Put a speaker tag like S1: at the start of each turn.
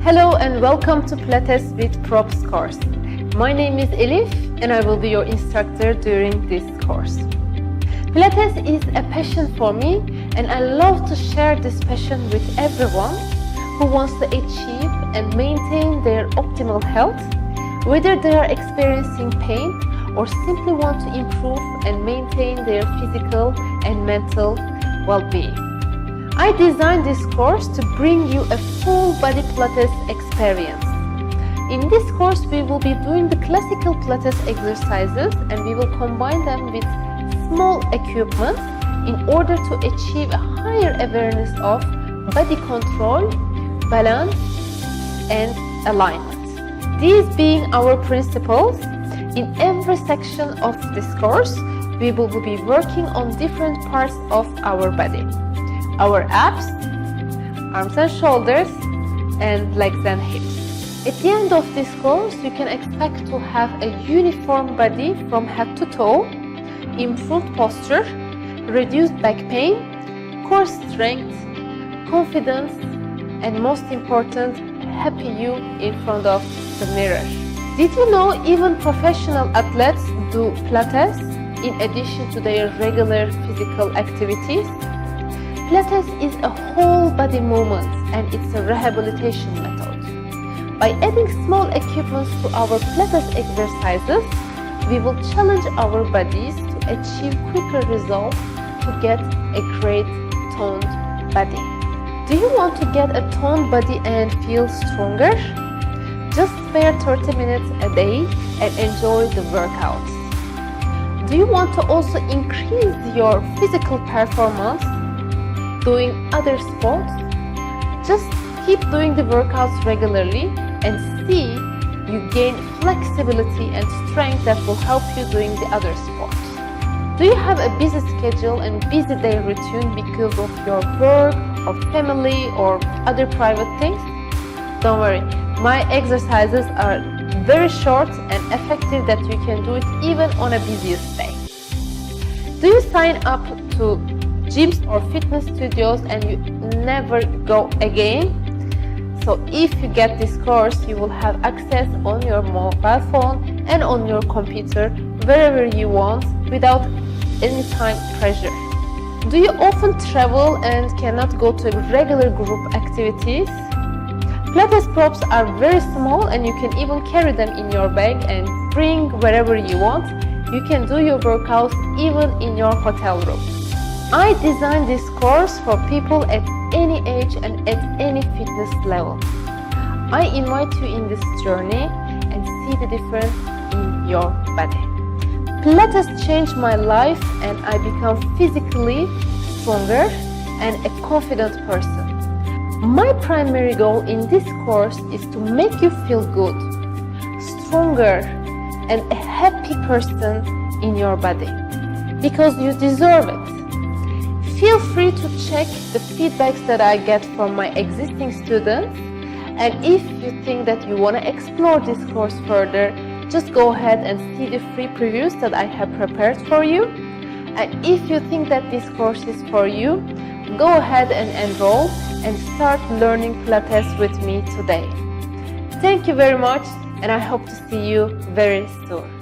S1: Hello and welcome to Pilates with Props course. My name is Elif and I will be your instructor during this course. Pilates is a passion for me and I love to share this passion with everyone who wants to achieve and maintain their optimal health, whether they are experiencing pain or simply want to improve and maintain their physical and mental well-being. I designed this course to bring you a full body Pilates experience. In this course, we will be doing the classical Pilates exercises and we will combine them with small equipment in order to achieve a higher awareness of body control, balance, and alignment. These being our principles, in every section of this course, we will be working on different parts of our body. Our abs, arms and shoulders, and legs and hips. At the end of this course, you can expect to have a uniform body from head to toe, improved posture, reduced back pain, core strength, confidence, and most important, happy you in front of the mirror. Did you know even professional athletes do Pilates in addition to their regular physical activities? Pilates is a whole body movement and it's a rehabilitation method. By adding small equipments to our Pilates exercises, we will challenge our bodies to achieve quicker results to get a great toned body. Do you want to get a toned body and feel stronger? Just spare 30 minutes a day and enjoy the workouts. Do you want to also increase your physical performance doing other sports? Just keep doing the workouts regularly and see you gain flexibility and strength that will help you doing the other sports. Do you have a busy schedule and busy day routine because of your work or family or other private things? Don't worry, my exercises are very short and effective that you can do it even on a busiest day. Do you sign up to gyms or fitness studios and you never go again? So if you get this course, you will have access on your mobile phone and on your computer wherever you want without any time pressure. Do you often travel and cannot go to regular group activities? Pilates props are very small and you can even carry them in your bag and bring wherever you want. You can do your workouts even in your hotel room. I designed this course for people at any age and at any fitness level. I invite you in this journey and see the difference in your body. Pilates changed my life and I become physically stronger and a confident person. My primary goal in this course is to make you feel good, stronger, and a happy person in your body because you deserve it. Feel free to check the feedbacks that I get from my existing students, and if you think that you want to explore this course further, just go ahead and see the free previews that I have prepared for you. And if you think that this course is for you, go ahead and enroll and start learning Pilates with me today. Thank you very much and I hope to see you very soon.